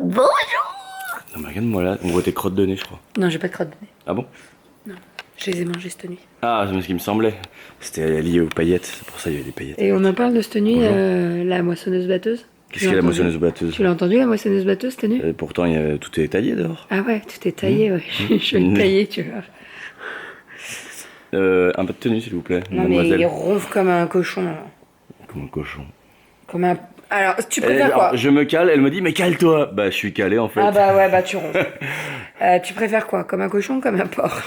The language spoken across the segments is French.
Bonjour. Non mais regarde-moi là, on voit tes crottes de nez je crois. Non, j'ai pas de crotte de nez. Ah bon? Non, je les ai mangées cette nuit. Ah, c'est ce qui me semblait. C'était lié aux paillettes, c'est pour ça qu'il y avait des paillettes. Et on en parle de cette nuit, Bonjour. la moissonneuse-batteuse. Qu'est-ce qu'il y a la moissonneuse-batteuse? Tu l'as entendu, la moissonneuse-batteuse cette nuit? Pourtant, tout est taillé dehors. Ah ouais, tout est taillé, ouais. Je vais le tailler, tu vois. Un peu de tenue s'il vous plaît, Non mais mademoiselle. il ronfle comme un cochon. Alors. Comme un cochon. Comme un... Alors, tu préfères Alors, quoi? je me cale, elle me dit mais cale-toi. Bah je suis calé en fait. Ah bah ouais, bah tu ronfles. Tu préfères quoi? Comme un cochon ou comme un porc?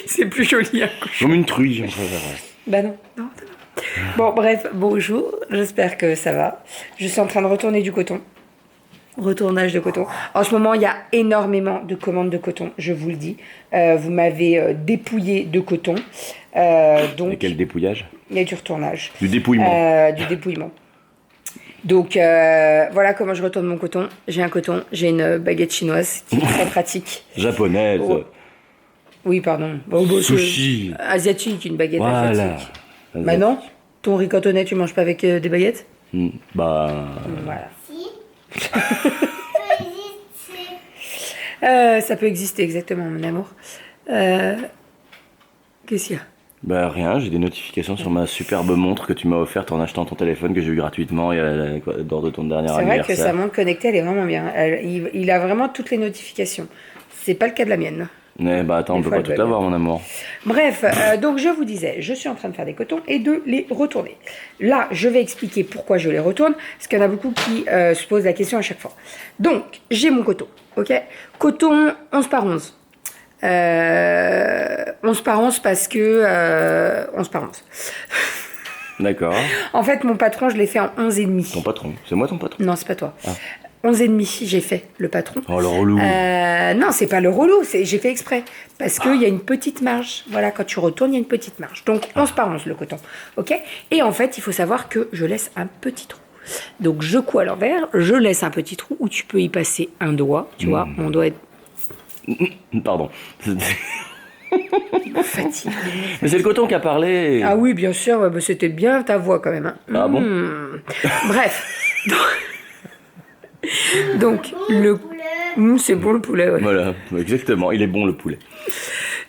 C'est plus joli un cochon. Comme une truie, j'en préfère. Bah non, non, non. Bon, bref, bonjour, j'espère que ça va. Je suis en train de retourner du coton. Retournage de coton. En ce moment, il y a énormément de commandes de coton, je vous le dis. Vous m'avez dépouillé de coton. Donc, Et quel dépouillage? il y a du retournage. Du dépouillement. Du dépouillement. Donc, voilà comment je retourne mon coton. J'ai un coton, j'ai une baguette chinoise qui est très pratique. Japonaise. Oh. Oui, pardon. Bon, Sushi. Asiatique, une baguette Voilà. asiatique. Bah non, ton riz cantonais, tu manges pas avec des baguettes? Bah. Voilà. Si. Ça peut exister, exactement, mon amour. Qu'est-ce qu'il y a? Bah rien, j'ai des notifications sur ma superbe montre que tu m'as offerte en achetant ton téléphone que j'ai eu gratuitement lors de ton dernier C'est vrai anniversaire. que sa montre connectée, elle est vraiment bien. Il a vraiment toutes les notifications. C'est pas le cas de la mienne. Mais bah attends, on Des peut fois, pas elle tout bug. avoir mon amour. Bref, donc je vous disais, je suis en train de faire des cotons et de les retourner. Là, je vais expliquer pourquoi je les retourne, parce qu'il y en a beaucoup qui se posent la question à chaque fois. Donc, j'ai mon coton, ok? Coton 11 par 11. 11 par 11 parce que... 11 par 11. D'accord. En fait, mon patron, je l'ai fait en 11 et demi. Ton patron. C'est moi ton patron? Non, c'est pas toi. Ah. 11 et demi, j'ai fait le patron. Oh le relou. Non, c'est pas le relou, j'ai fait exprès. Parce qu'il y a une petite marge. Voilà, quand tu retournes, il y a une petite marge. Donc, 11 par 11, le coton. Ok? Et en fait, il faut savoir que je laisse un petit trou. Donc, je couds à l'envers, je laisse un petit trou où tu peux y passer un doigt. Tu vois, mon doigt est Pardon. fatigué. Mais c'est le coton qui a parlé. Ah oui, bien sûr, ouais, bah, c'était bien ta voix quand même. Hein. Ah bon? Bref. Donc, le... c'est bon le poulet, ouais. Voilà, exactement. Il est bon le poulet.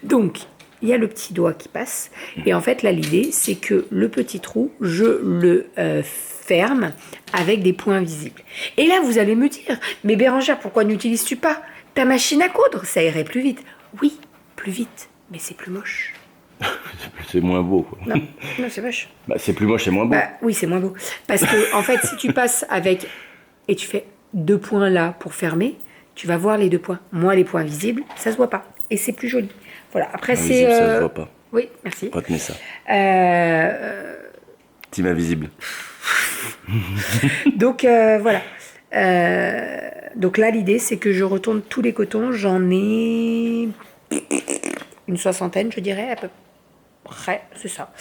Donc, il y a le petit doigt qui passe. Et en fait, là, l'idée, c'est que le petit trou, je le ferme avec des points visibles. Et là, vous allez me dire, mais Bérangère, pourquoi n'utilises-tu pas ta machine à coudre? Ça irait plus vite. Oui, plus vite, mais c'est plus moche. C'est moins beau quoi. Non, non, c'est moche. Bah c'est plus moche, c'est moins beau. Bah, oui, c'est moins beau. Parce que, en fait, si tu passes avec... Et tu fais 2 points là pour fermer, tu vas voir les 2 points. Moi, les points visibles, ça se voit pas. Et c'est plus joli. Voilà, après, c'est... Invisible, ça se voit pas. Oui, merci. Retenez ça. Team invisible. Donc, voilà. Donc là, l'idée, c'est que je retourne tous les cotons. J'en ai une soixantaine, je dirais, à peu près. C'est ça.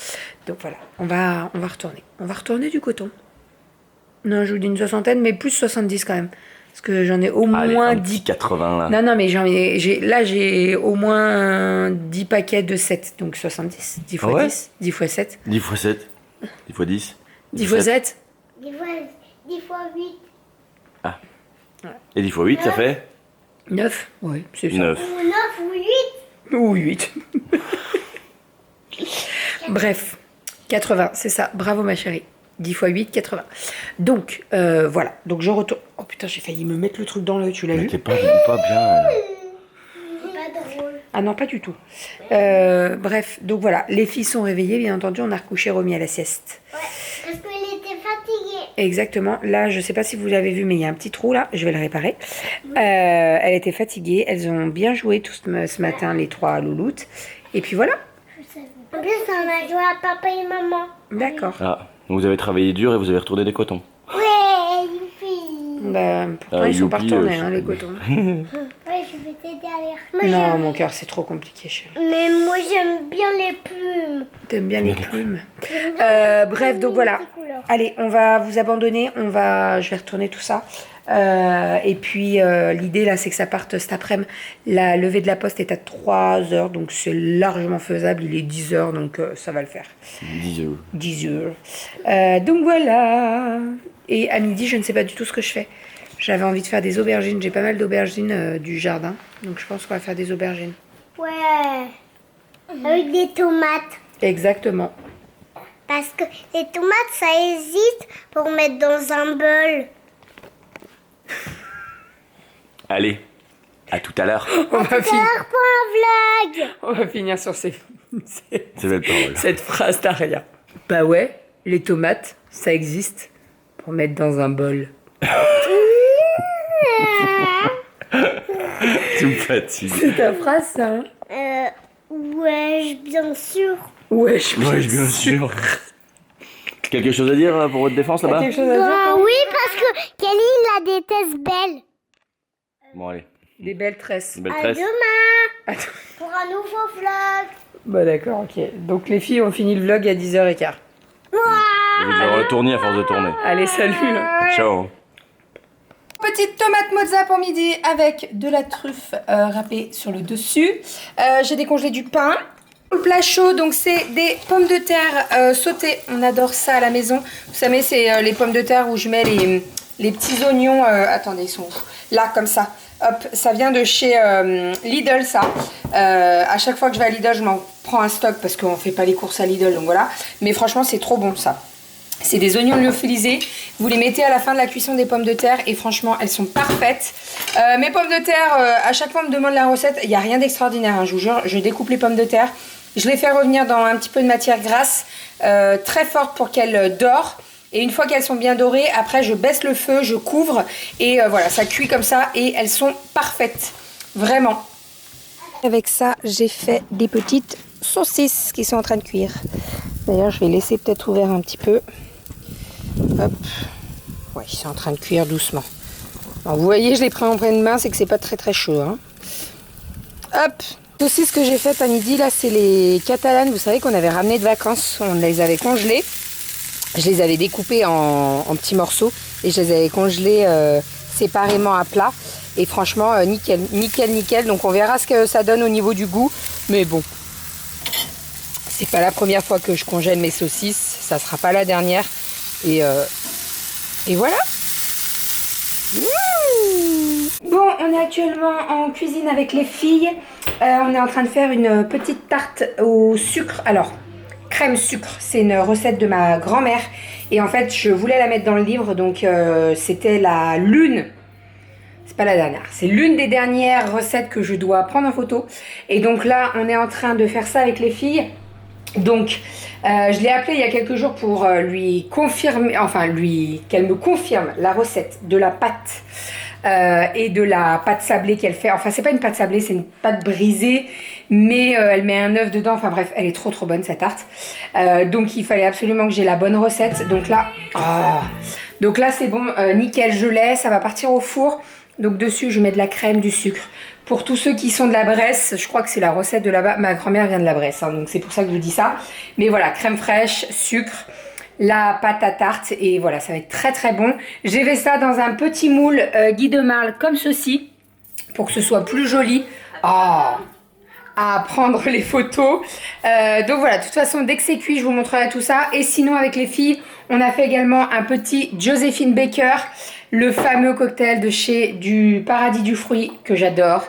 Donc voilà, on va retourner. On va retourner du coton. Non, je vous dis une soixantaine, mais plus 70 quand même. Parce que j'en ai au Allez, moins un 10. petit 80 là. Non, mais là, j'ai au moins 10 paquets de 7. Donc 70. 10 fois Ah ouais 10. 10 fois 7. 10 x 7. 10 x 10. 10 fois 7. 10 fois 8. Ah. Et 10 x 8, ça fait 9. Oui, c'est ça. 9. Ou 9 ou 8. Ou 8. Bref, 80, c'est ça. Bravo ma chérie. 10 fois 8, 80. Donc, voilà. Donc, je retourne. Oh putain, j'ai failli me mettre le truc dans l'œil, tu l'as Mais vu? t'es pas bien. C'est pas drôle. Ah non, pas du tout. Bref, donc voilà. Les filles sont réveillées, bien entendu. On a recouché Romy à la sieste. Ouais, parce qu'elle était fatiguée. Exactement. Là, je sais pas si vous l'avez vu, mais il y a un petit trou là. Je vais le réparer. Elle était fatiguée. Elles ont bien joué tout ce matin, les 3 louloutes. Et puis voilà. En plus, on a joué à papa et maman. D'accord. Ah, donc vous avez travaillé dur et vous avez retourné des cotons. Ouais, youpi. Bah, pourtant, ils sont pas youpi, retournés, hein, les cotons. Ouais, je vais t'aider à lire. Non, mon cœur, c'est trop compliqué, chérie. Mais moi, j'aime bien les plumes. T'aimes bien les plumes. Bref, donc les voilà. petites couleurs. Allez, on va vous abandonner. Je vais retourner tout ça. Et puis, l'idée, là, c'est que ça parte cet après-midi. La levée de la poste est à 3 heures, donc c'est largement faisable. Il est 10 heures, donc ça va le faire. 10 euros. 10 heures. Donc voilà. Et à midi, je ne sais pas du tout ce que je fais. J'avais envie de faire des aubergines. J'ai pas mal d'aubergines du jardin. Donc je pense qu'on va faire des aubergines. Ouais. Avec des tomates. Exactement. Parce que les tomates, ça hésite pour mettre dans un bol. Allez, à tout à l'heure. On va, C'est l'heure pour un vlog. on va finir sur C'est belle parole. cette phrase d'Aria. Bah ouais, les tomates, ça existe pour mettre dans un bol. Tu me fatigues. C'est ta phrase, ça, hein? Ouais, bien sûr. Ouais, je Bien sûr. Quelque chose à dire pour votre défense là-bas? Quelque chose à dire? Bah oui, parce que Kelly, il a des tresses belles. Bon, allez. Des belles tresses. Une belle À tresse. demain Attends. pour un nouveau vlog. Bah d'accord, ok. Donc les filles ont fini le vlog à 10h15. Je vais devoir retourner à force de tourner. Allez, salut. Ciao. Petite tomate mozza pour midi avec de la truffe râpée sur le dessus. J'ai décongelé du pain. Le plat chaud, donc c'est des pommes de terre sautées. On adore ça à la maison. Vous savez, c'est les pommes de terre où je mets les petits oignons. Attendez, ils sont où? Là, comme ça. Hop, ça vient de chez Lidl, ça. À chaque fois que je vais à Lidl, je m'en prends un stock parce qu'on fait pas les courses à Lidl, donc voilà. Mais franchement, c'est trop bon, ça. C'est des oignons lyophilisés. Vous les mettez à la fin de la cuisson des pommes de terre et franchement, elles sont parfaites. Mes pommes de terre, à chaque fois, on me demande la recette. Il n'y a rien d'extraordinaire, hein, je vous jure. Je découpe les pommes de terre. Je les fais revenir dans un petit peu de matière grasse, très forte pour qu'elles dorent. Et une fois qu'elles sont bien dorées, après, je baisse le feu, je couvre. Et voilà, ça cuit comme ça et elles sont parfaites. Vraiment. Avec ça, j'ai fait des petites saucisses qui sont en train de cuire. D'ailleurs, je vais laisser peut-être ouvert un petit peu. Hop. Ouais, c'est en train de cuire doucement. Alors, vous voyez, je les prends en pleine main, c'est que c'est pas très très chaud. Hein. Hop. Les saucisses que j'ai faites à midi, là, c'est les catalanes. Vous savez qu'on avait ramené de vacances. On les avait congelées. Je les avais découpées en petits morceaux et je les avais congelées séparément à plat. Et franchement, nickel, nickel, nickel. Donc on verra ce que ça donne au niveau du goût. Mais bon, c'est pas la première fois que je congèle mes saucisses. Ça sera pas la dernière. Et voilà. Bon, on est actuellement en cuisine avec les filles. On est en train de faire une petite tarte au sucre. Alors, crème sucre, c'est une recette de ma grand-mère. Et en fait, je voulais la mettre dans le livre. Donc, c'était l'une. C'est pas la dernière. C'est l'une des dernières recettes que je dois prendre en photo. Et donc là, on est en train de faire ça avec les filles. Donc, je l'ai appelée il y a quelques jours pour lui confirmer, qu'elle me confirme la recette de la pâte et de la pâte sablée qu'elle fait. Enfin, c'est pas une pâte sablée, c'est une pâte brisée, mais elle met un œuf dedans. Enfin bref, elle est trop trop bonne cette tarte. Donc, il fallait absolument que j'ai la bonne recette. Donc là, c'est bon, nickel, je l'ai. Ça va partir au four. Donc dessus, je mets de la crème, du sucre. Pour tous ceux qui sont de la Bresse, je crois que c'est la recette de là-bas. Ma grand-mère vient de la Bresse, hein, donc c'est pour ça que je vous dis ça. Mais voilà, crème fraîche, sucre, la pâte à tarte et voilà, ça va être très très bon. J'ai fait ça dans un petit moule Guy de Marle comme ceci pour que ce soit plus joli. À prendre les photos. Donc voilà, de toute façon, dès que c'est cuit, je vous montrerai tout ça. Et sinon, avec les filles, on a fait également un petit Joséphine Baker, le fameux cocktail de chez du Paradis du Fruit que j'adore.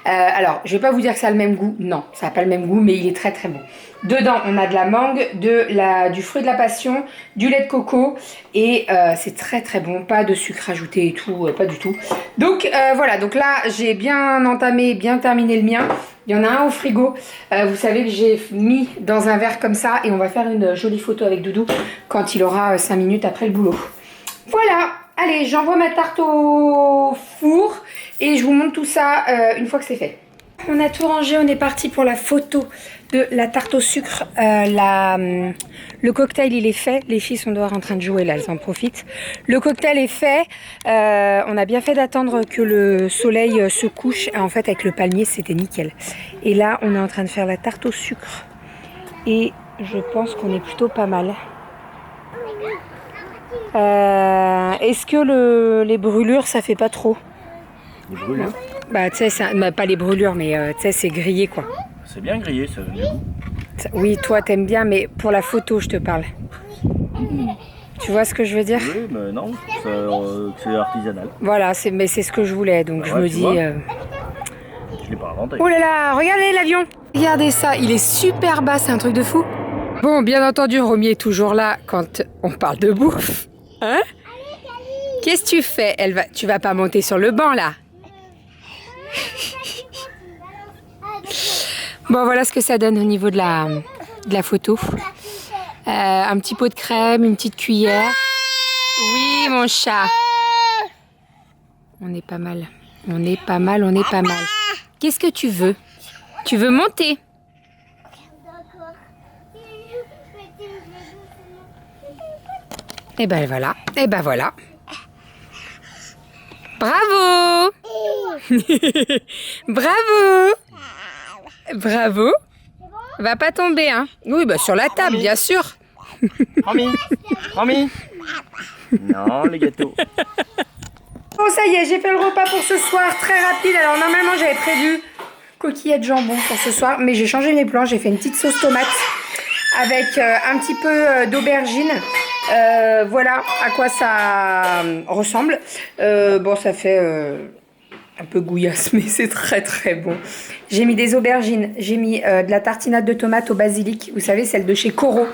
Alors, je vais pas vous dire que ça a le même goût. Non, ça n'a pas le même goût, mais il est très très bon. Dedans, on a de la mangue, du fruit de la passion, du lait de coco et c'est très très bon. Pas de sucre ajouté et tout, pas du tout. Donc voilà, donc là, j'ai bien entamé, bien terminé le mien. Il y en a un au frigo. Vous savez que j'ai mis dans un verre comme ça et on va faire une jolie photo avec Doudou quand il aura 5 minutes après le boulot. Voilà, allez, j'envoie ma tarte au four et je vous montre tout ça une fois que c'est fait. On a tout rangé, on est parti pour la photo de la tarte au sucre. Le cocktail, il est fait. Les filles sont dehors en train de jouer, là, elles en profitent. Le cocktail est fait. On a bien fait d'attendre que le soleil se couche. En fait, avec le palmier, c'était nickel. Et là, on est en train de faire la tarte au sucre. Et je pense qu'on est plutôt pas mal. Est-ce que les brûlures, ça fait pas trop? Les brûlures? Bah, tu sais, pas les brûlures, mais tu sais, c'est grillé, quoi. C'est bien grillé, ça. Oui, toi, t'aimes bien, mais pour la photo, je te parle. Tu vois ce que je veux dire? Oui, mais non, c'est artisanal. Voilà, mais c'est ce que je voulais, donc je ouais, me tu dis... vois. Je l'ai pas inventé. Oh là là, regardez l'avion! Regardez ça, il est super bas, c'est un truc de fou. Bon, bien entendu, Romy est toujours là quand on parle de bouffe. Hein? Qu'est-ce que tu fais? Tu vas pas monter sur le banc, là? Bon, voilà ce que ça donne au niveau de la photo. Un petit pot de crème, une petite cuillère. Oui, mon chat. On est pas mal. On est pas mal, on est pas mal. Qu'est-ce que tu veux? Tu veux monter? Et ben voilà. Et ben voilà. Bravo! Bravo! Bravo! Va pas tomber, hein? Oui, bah sur la table, bien sûr. Romy, Romy. Non, les gâteaux. Bon, ça y est, j'ai fait le repas pour ce soir, très rapide. Alors, normalement, j'avais prévu coquillettes jambon pour ce soir, mais j'ai changé mes plans. J'ai fait une petite sauce tomate avec un petit peu d'aubergine. Voilà à quoi ça ressemble. Bon, ça fait un peu gouillasse, mais c'est très très bon. J'ai mis des aubergines, j'ai mis de la tartinade de tomates au basilic, vous savez, celle de chez Coro,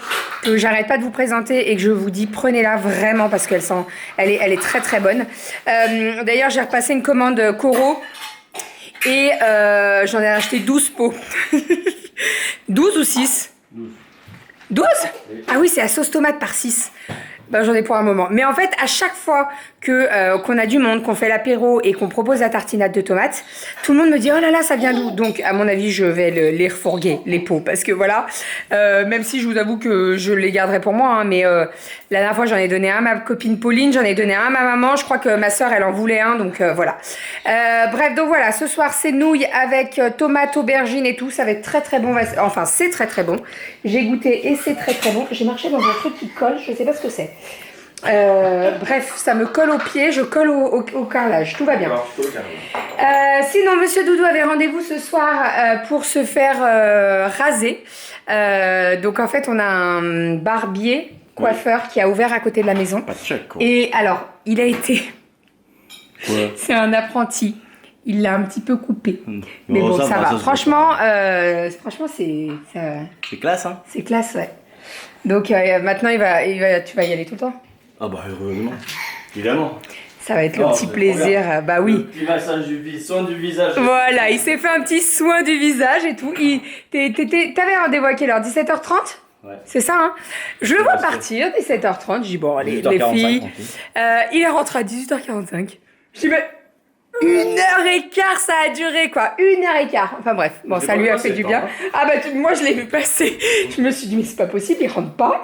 que j'arrête pas de vous présenter et que je vous dis prenez-la vraiment parce qu'elle elle est très très bonne. D'ailleurs, j'ai repassé une commande Coro et j'en ai acheté 12 pots. 12 ou 6? 12? Ah oui, c'est la sauce tomate par 6. Ben, j'en ai pour un moment. Mais en fait, à chaque fois qu'on a du monde, qu'on fait l'apéro et qu'on propose la tartinade de tomates, tout le monde me dit oh là là, ça vient d'où? Donc, à mon avis, je vais les refourguer, les pots. Parce que voilà, même si je vous avoue que je les garderai pour moi, hein, mais la dernière fois, j'en ai donné un à ma copine Pauline, j'en ai donné un à ma maman. Je crois que ma soeur, elle en voulait un. Donc, voilà. Bref, donc voilà, ce soir, c'est nouilles avec tomates, aubergines et tout. Ça va être très très bon. Enfin, c'est très très bon. J'ai goûté et c'est très très bon. J'ai marché dans un truc qui colle, je sais pas ce que c'est. Bref, ça me colle aux pieds, je colle au carrelage, tout va bien. Sinon, Monsieur Doudou avait rendez-vous ce soir pour se faire raser. Donc en fait, on a un barbier, coiffeur qui a ouvert à côté de la maison. Pas de chèque, quoi. Et alors, il a été... Ouais. C'est un apprenti. Il l'a un petit peu coupé. Mais Oh, bon, ça va. ça se Franchement, c'est C'est classe, hein? c'est classe, ouais. Donc maintenant, tu vas y aller tout le temps. Ah bah heureusement. Évidemment. Ça va être le Non, petit mais plaisir. regarde. Bah Le oui. petit massage soin du visage. Voilà, il s'est fait un petit soin du visage et tout. T'avais rendez-vous à quelle heure? 17h30? Ouais. C'est ça, hein? Je le vois Parce que- partir, 17h30. Je dis, bon, allez, les 18h45, filles. tranquille. Il est rentré à 18h45. Je dis, mais 1h15 ça a duré, quoi. 1h15. Enfin bref, bon, C'est ça pas lui a passé fait du le bien. temps, Ah bah, moi, je l'ai vu passer. Je me suis dit, mais c'est pas possible, il rentre pas.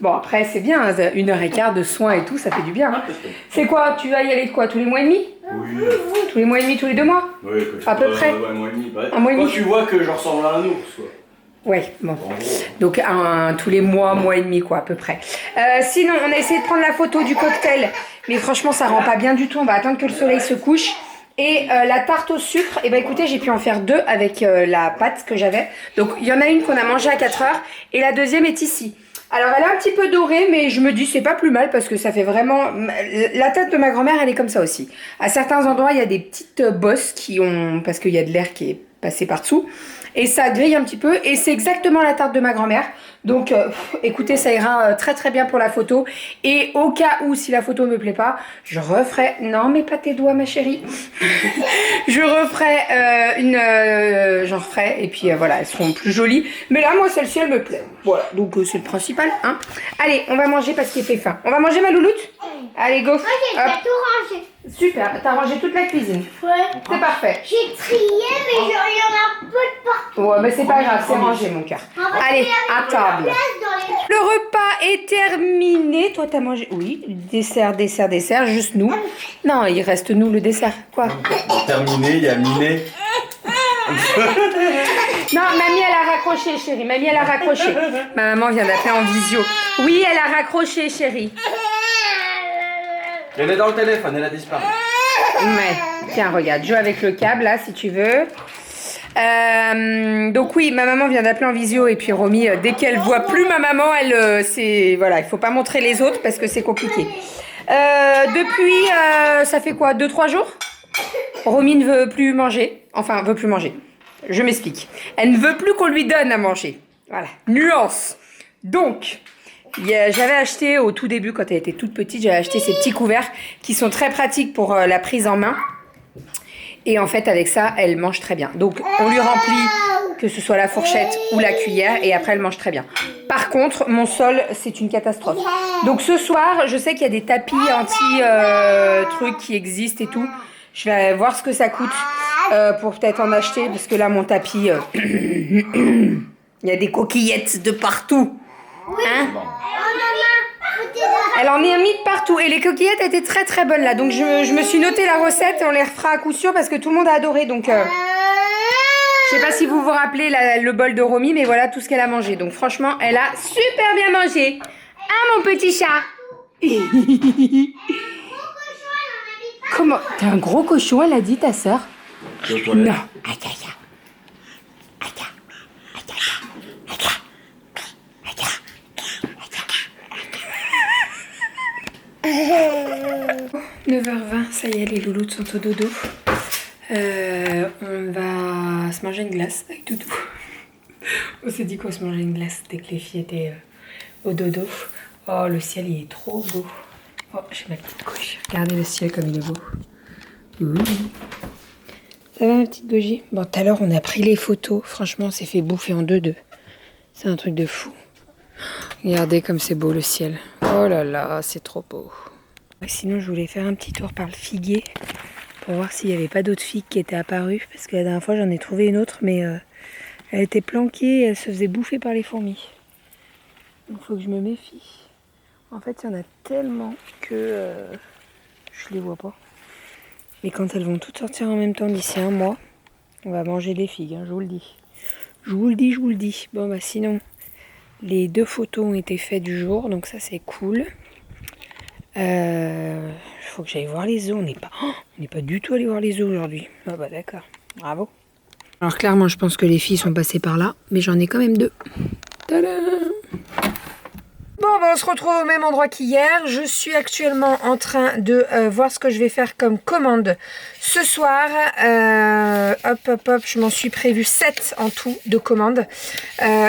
Bon, après, c'est bien, 1h15 de soins et tout, ça fait du bien. Hein. C'est quoi? Tu vas y aller de quoi? Tous les mois et demi? Oui. Tous les mois et demi, tous les 2 mois? Oui, À peu près. Ouais, un mois et demi. Un mois et demi. Quand tu vois que je ressemble à un ours, quoi. Ouais, bon. En gros. Donc tous les mois et demi quoi à peu près. Sinon on a essayé de prendre la photo du cocktail, mais franchement ça rend pas bien du tout. On va attendre que le soleil se couche. Et la tarte au sucre, et ben écoutez j'ai pu en faire 2 avec la pâte que j'avais. Donc il y en a une qu'on a mangée à 4 heures et la deuxième est ici. Alors elle est un petit peu dorée mais je me dis c'est pas plus mal parce que ça fait vraiment... La tête de ma grand-mère elle est comme ça aussi. À certains endroits il y a des petites bosses qui ont... parce qu'il y a de l'air qui est passé par dessous. Et ça grille un petit peu et c'est exactement la tarte de ma grand-mère. Donc écoutez ça ira très très bien pour la photo. Et au cas où si la photo me plaît pas, je referai... Non mais pas tes doigts ma chérie. Je referai j'en referai et puis voilà elles seront plus jolies. Mais là moi celle-ci elle me plaît. Voilà donc c'est le principal hein. Allez on va manger parce qu'il fait faim. On va manger ma louloute? Allez go. Moi, j'ai Hop. déjà tout rangé. Super, t'as rangé toute la cuisine. Ouais. C'est parfait. J'ai trié, mais il y en a peu de partout. Ouais mais c'est pas grave, c'est rangé mon cœur. Allez, à table. Le repas est terminé. Toi, t'as mangé... Oui, dessert, juste nous. Non, il reste nous le dessert. Quoi? Terminé, il y a miné. Non, mamie, elle a raccroché, chérie. Mamie, elle a raccroché. Ma maman vient d'appeler en visio. Oui, elle a raccroché, chérie. Elle est dans le téléphone, elle a disparu. Mais, tiens, regarde, joue avec le câble, là, si tu veux. Donc oui, ma maman vient d'appeler en visio et puis Romy, dès qu'elle voit plus ma maman, voilà, il faut pas montrer les autres parce que c'est compliqué. Depuis, ça fait quoi, 2-3 jours? Romy ne veut plus manger. Enfin, veut plus manger. Je m'explique. Elle ne veut plus qu'on lui donne à manger. Voilà, nuance. Donc, j'avais acheté au tout début, quand elle était toute petite, j'avais acheté ces petits couverts qui sont très pratiques pour la prise en main. Et en fait, avec ça, elle mange très bien. Donc, on lui remplit, que ce soit la fourchette ou la cuillère, et après, elle mange très bien. Par contre, mon sol, c'est une catastrophe. Donc, ce soir, je sais qu'il y a des tapis anti-trucs qui existent et tout. Je vais voir ce que ça coûte pour peut-être en acheter, parce que là, mon tapis, il y a des coquillettes de partout. Hein? Elle en est mis de partout et les coquillettes étaient très très bonnes là, donc je me suis noté la recette et on les refera à coup sûr parce que tout le monde a adoré. Donc je sais pas si vous vous rappelez le bol de Romy, mais voilà tout ce qu'elle a mangé. Donc franchement elle a super bien mangé. Ah mon petit chat. Comment? T'es un gros cochon, elle a dit ta sœur? Non. 9h20, ça y est, les loulous sont au dodo. On va se manger une glace avec Doudou. On s'est dit qu'on se mangeait une glace dès que les filles étaient au dodo. Oh, le ciel, il est trop beau. Oh, j'ai ma petite couche. Regardez le ciel comme il est beau. Ça va, ma petite Goji? Bon, tout à l'heure, on a pris les photos. Franchement, on s'est fait bouffer en 2-2. C'est un truc de fou. Regardez comme c'est beau le ciel. Oh là là, c'est trop beau. Sinon, je voulais faire un petit tour par le figuier pour voir s'il n'y avait pas d'autres figues qui étaient apparues. Parce que la dernière fois, j'en ai trouvé une autre, mais elle était planquée et elle se faisait bouffer par les fourmis. Donc, il faut que je me méfie. En fait, il y en a tellement que je les vois pas. Mais quand elles vont toutes sortir en même temps d'ici un mois, on va manger des figues, hein, je vous le dis. Je vous le dis, je vous le dis. Bon, bah sinon, les 2 photos ont été faites du jour, donc ça, c'est cool. Faut que j'aille voir les œufs. On n'est pas du tout allé voir les œufs aujourd'hui. Ah bah d'accord, bravo. Alors clairement, je pense que les filles sont passées par là, mais j'en ai quand même 2. Tadam! Bon, bah, on se retrouve au même endroit qu'hier. Je suis actuellement en train de voir ce que je vais faire comme commande ce soir. Hop, je m'en suis prévu 7 en tout de commandes.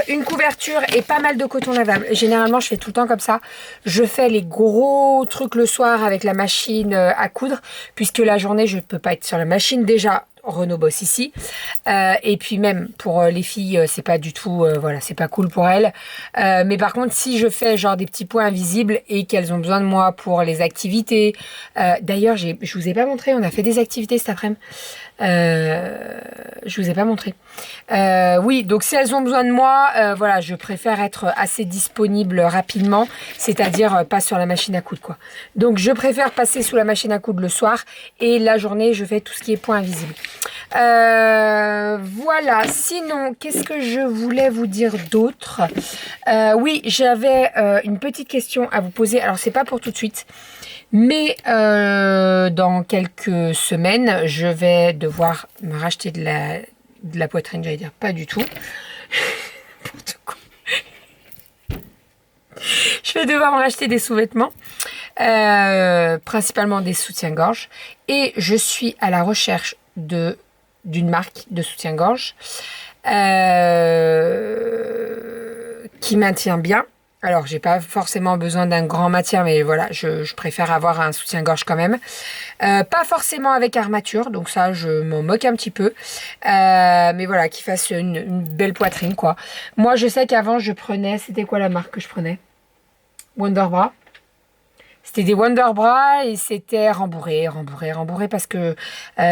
Une couverture et pas mal de coton lavable. Généralement, je fais tout le temps comme ça. Je fais les gros trucs le soir avec la machine à coudre, puisque la journée, je ne peux pas être sur la machine. Déjà, Renaud bosse ici et puis même pour les filles c'est pas du tout voilà, c'est pas cool pour elles, mais par contre si je fais genre des petits points invisibles et qu'elles ont besoin de moi pour les activités, d'ailleurs je vous ai pas montré, on a fait des activités cet après-midi, je vous ai pas montré, oui, donc si elles ont besoin de moi, voilà, je préfère être assez disponible rapidement, c'est-à-dire pas sur la machine à coudre quoi. Donc je préfère passer sous la machine à coudre le soir et la journée je fais tout ce qui est point invisible. Voilà, sinon qu'est-ce que je voulais vous dire d'autre? Oui, j'avais une petite question à vous poser, alors c'est pas pour tout de suite, mais dans quelques semaines je vais devoir me racheter de la poitrine, j'allais dire pas du tout. Je vais devoir me racheter des sous-vêtements, principalement des soutiens-gorge, et je suis à la recherche d'une marque de soutien-gorge qui maintient bien. Alors, j'ai pas forcément besoin d'un grand maintien, mais voilà, je préfère avoir un soutien-gorge quand même. Pas forcément avec armature, donc ça, je m'en moque un petit peu. Mais voilà, qui fasse une belle poitrine, quoi. Moi, je sais qu'avant, je prenais... C'était quoi la marque que je prenais? Wonderbra. C'était des Wonderbra et c'était rembourré parce que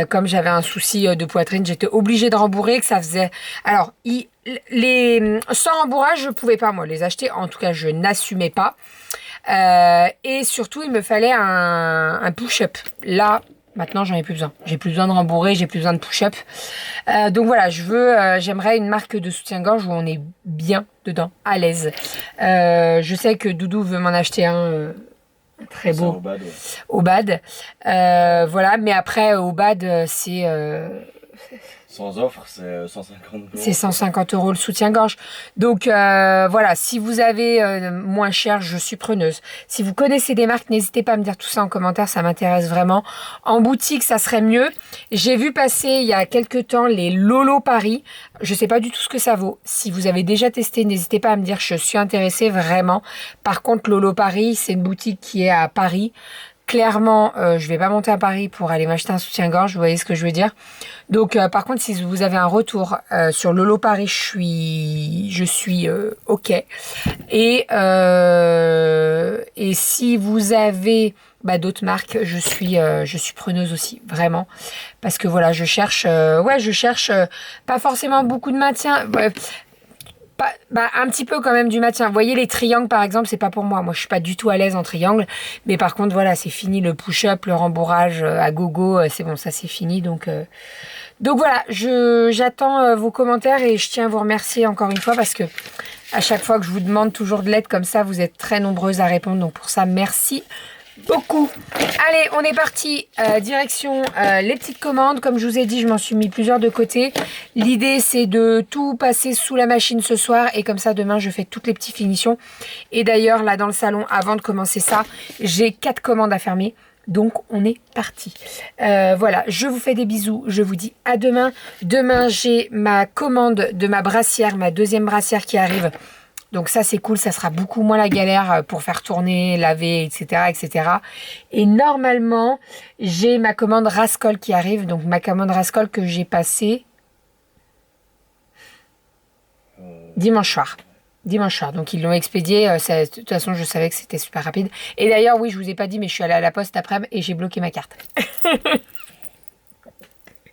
comme j'avais un souci de poitrine, j'étais obligée de rembourrer, que ça faisait... Alors, sans rembourrage, je pouvais pas, moi, les acheter. En tout cas, je n'assumais pas. Et surtout, il me fallait un push-up. Là, maintenant, j'en ai plus besoin. J'ai plus besoin de rembourrer, j'ai plus besoin de push-up. Donc voilà, j'aimerais une marque de soutien-gorge où on est bien dedans, à l'aise. Je sais que Doudou veut m'en acheter un... très beau, au bad, voilà, mais après au bad c'est Sans offre, c'est 150 euros. C'est 150 € le soutien-gorge. Donc voilà, si vous avez moins cher, je suis preneuse. Si vous connaissez des marques, n'hésitez pas à me dire tout ça en commentaire, ça m'intéresse vraiment. En boutique, ça serait mieux. J'ai vu passer il y a quelques temps les Lolo Paris. Je sais pas du tout ce que ça vaut. Si vous avez déjà testé, n'hésitez pas à me dire, je suis intéressée vraiment. Par contre, Lolo Paris, c'est une boutique qui est à Paris. Clairement, je vais pas monter à Paris pour aller m'acheter un soutien-gorge, vous voyez ce que je veux dire. Donc, par contre, si vous avez un retour sur Lolo Paris, je suis OK. Et si vous avez d'autres marques, je suis preneuse aussi, vraiment. Parce que voilà, je cherche pas forcément beaucoup de maintien. Un petit peu quand même du maintien. Vous voyez les triangles par exemple, c'est pas pour moi. Moi je suis pas du tout à l'aise en triangle. Mais par contre voilà, c'est fini le push-up, le rembourrage à gogo, c'est bon, ça c'est fini. Donc voilà, j'attends vos commentaires et je tiens à vous remercier encore une fois parce que à chaque fois que je vous demande toujours de l'aide comme ça, vous êtes très nombreuses à répondre. Donc pour ça, merci beaucoup. Allez, on est parti. Direction les petites commandes. Comme je vous ai dit, je m'en suis mis plusieurs de côté. L'idée, c'est de tout passer sous la machine ce soir. Et comme ça, demain, je fais toutes les petites finitions. Et d'ailleurs, là, dans le salon, avant de commencer ça, j'ai 4 commandes à fermer. Donc, on est parti. Voilà, je vous fais des bisous. Je vous dis à demain. Demain, j'ai ma commande de ma brassière, ma deuxième brassière qui arrive. Donc ça, c'est cool. Ça sera beaucoup moins la galère pour faire tourner, laver, etc. etc. Et normalement, j'ai ma commande Rascol qui arrive. Donc ma commande Rascol que j'ai passée dimanche soir. Dimanche soir. Donc ils l'ont expédié. De toute façon, je savais que c'était super rapide. Et d'ailleurs, oui, je vous ai pas dit, mais je suis allée à la poste après-midi et j'ai bloqué ma carte.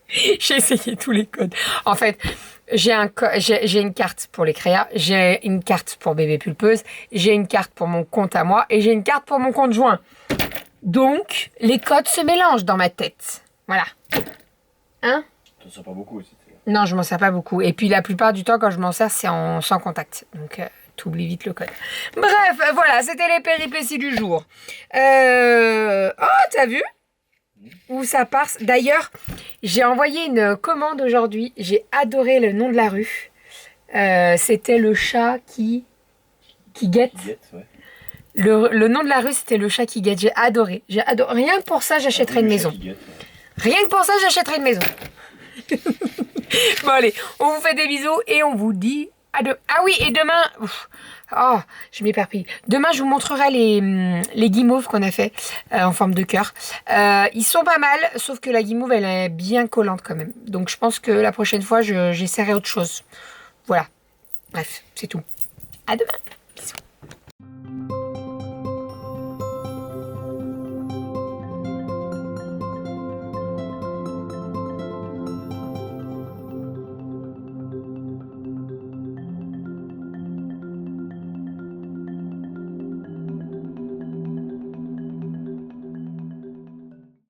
J'ai essayé tous les codes. En fait, j'ai une carte pour les créas, j'ai une carte pour bébé pulpeuse, j'ai une carte pour mon compte à moi et j'ai une carte pour mon compte joint. Donc, les codes se mélangent dans ma tête. Voilà. Hein? Tu ne sers pas beaucoup aussi. Non, je m'en sers pas beaucoup. Et puis, la plupart du temps, quand je m'en sers, c'est sans contact. Donc, t'oublies vite le code. Bref, voilà, c'était les péripéties du jour. Oh, t'as vu? Où ça part. D'ailleurs, j'ai envoyé une commande aujourd'hui. J'ai adoré le nom de la rue. C'était le chat qui guette. Ouais. Le nom de la rue, c'était le chat qui guette. J'ai adoré. Rien que pour ça, j'achèterais une maison. Rien que pour ça, j'achèterais une maison. Bon, allez, on vous fait des bisous et on vous dit à demain. Ah oui, et demain... Oh, je m'éparpille. Demain, je vous montrerai les guimauves qu'on a fait en forme de cœur. Ils sont pas mal, sauf que la guimauve, elle est bien collante quand même. Donc, je pense que la prochaine fois, j'essaierai autre chose. Voilà. Bref, c'est tout. À demain.